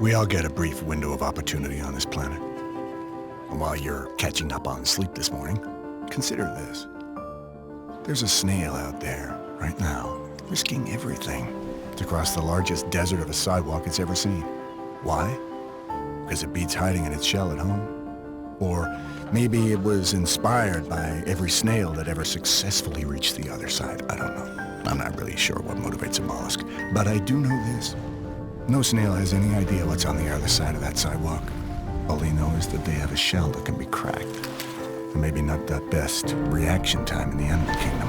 We all get a brief window of opportunity on this planet. And while you're catching up on sleep this morning, consider this. There's a snail out there, right now, risking everything to cross the largest desert of a sidewalk it's ever seen. Why? Because it beats hiding in its shell at home? Or maybe it was inspired by every snail that ever successfully reached the other side. I don't know. I'm not really sure what motivates a mollusk, but I do know this. No snail has any idea what's on the other side of that sidewalk. All they know is that they have a shell that can be cracked. And maybe not the best reaction time in the animal kingdom.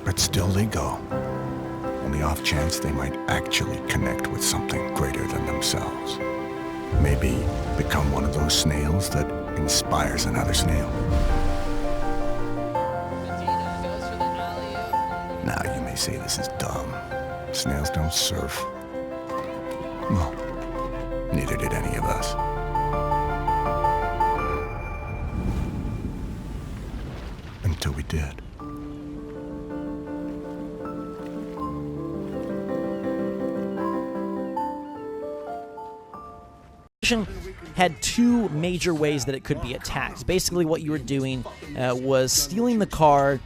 But still they go, on the off chance they might actually connect with something greater than themselves. Maybe become one of those snails that inspires another snail. Now you may say this is dumb. Snails don't surf. Well, neither did any of us. Until we did. Had two major ways that it could be attacked. Basically what you were doing was stealing the car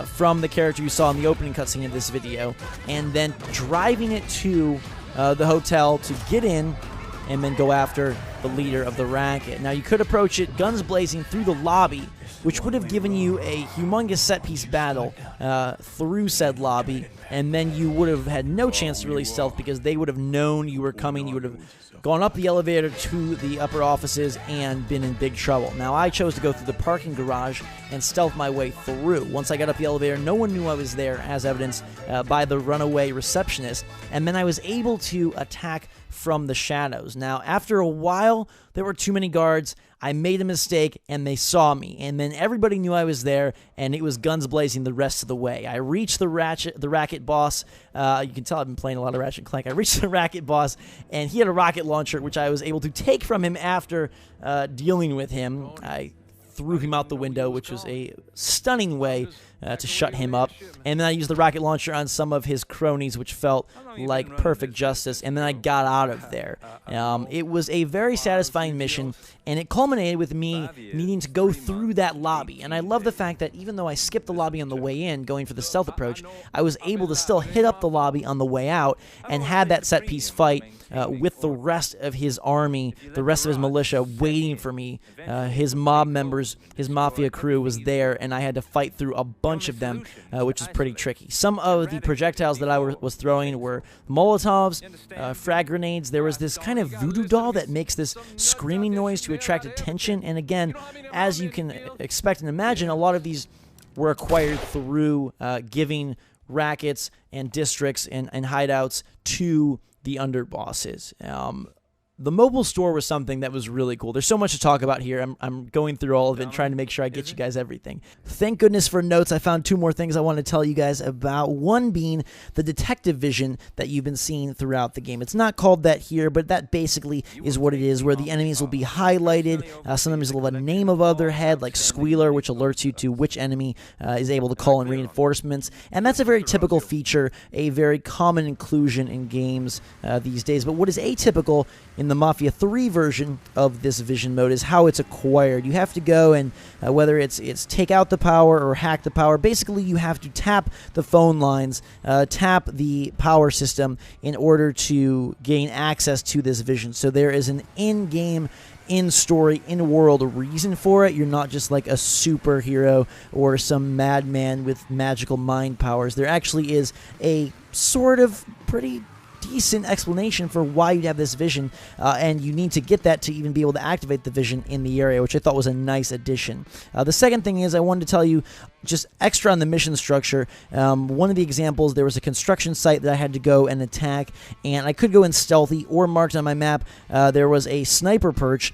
from the character you saw in the opening cutscene of this video, and then driving it to the hotel to get in and then go after the leader of the racket. Now you could approach it guns blazing through the lobby, which would have given you a humongous set-piece battle through said lobby, and then you would have had no chance to really stealth because they would have known you were coming. You would have gone up the elevator to the upper offices and been in big trouble. Now, I chose to go through the parking garage and stealth my way through. Once I got up the elevator, no one knew I was there, as evidenced by the runaway receptionist, and then I was able to attack from the shadows. Now, after a while, there were too many guards. I made a mistake, and they saw me, and then everybody knew I was there, and it was guns blazing the rest of the way. I reached the racket boss. You can tell I've been playing a lot of Ratchet & Clank. I reached the racket boss, and he had a rocket launcher, which I was able to take from him after dealing with him. I threw him out the window, which was a stunning way to shut him up. And then I used the rocket launcher on some of his cronies, which felt like perfect justice. And then I got out of there. It was a very satisfying mission, and it culminated with me needing to go through that lobby. And I love the fact that even though I skipped the lobby on the way in, going for the stealth approach, I was able to still hit up the lobby on the way out and had that set-piece fight with the rest of his army, the rest of his militia waiting for me. His mob members, his Mafia crew was there, and I had to fight through a bunch of them, which is pretty tricky. Some of the projectiles that I was throwing were Molotovs, frag grenades. There was this kind of voodoo doll that makes this screaming noise to attract attention, and again, as you can expect and imagine, a lot of these were acquired through giving rackets and districts and hideouts to the underbosses. The mobile store was something that was really cool. There's so much to talk about here. I'm going through all of it and trying to make sure I get you guys everything. Thank goodness for notes. I found two more things I want to tell you guys about. One being the detective vision that you've been seeing throughout the game. It's not called that here, but that basically is what it is, where the enemies will be highlighted. Sometimes they'll have a name above their head, like Squealer, which alerts you to which enemy is able to call in reinforcements. And that's a very typical feature, a very common inclusion in games these days. But what is atypical in the Mafia 3 version of this vision mode is how it's acquired. You have to go and whether it's take out the power or hack the power, basically you have to tap the phone lines, tap the power system in order to gain access to this vision. So there is an in-game, in-story, in-world reason for it. You're not just like a superhero or some madman with magical mind powers. There actually is a sort of pretty decent explanation for why you'd have this vision, and you need to get that to even be able to activate the vision in the area, which I thought was a nice addition. The second thing is I wanted to tell you just extra on the mission structure. One of the examples, there was a construction site that I had to go and attack, and I could go in stealthy or marked on my map. There was a sniper perch,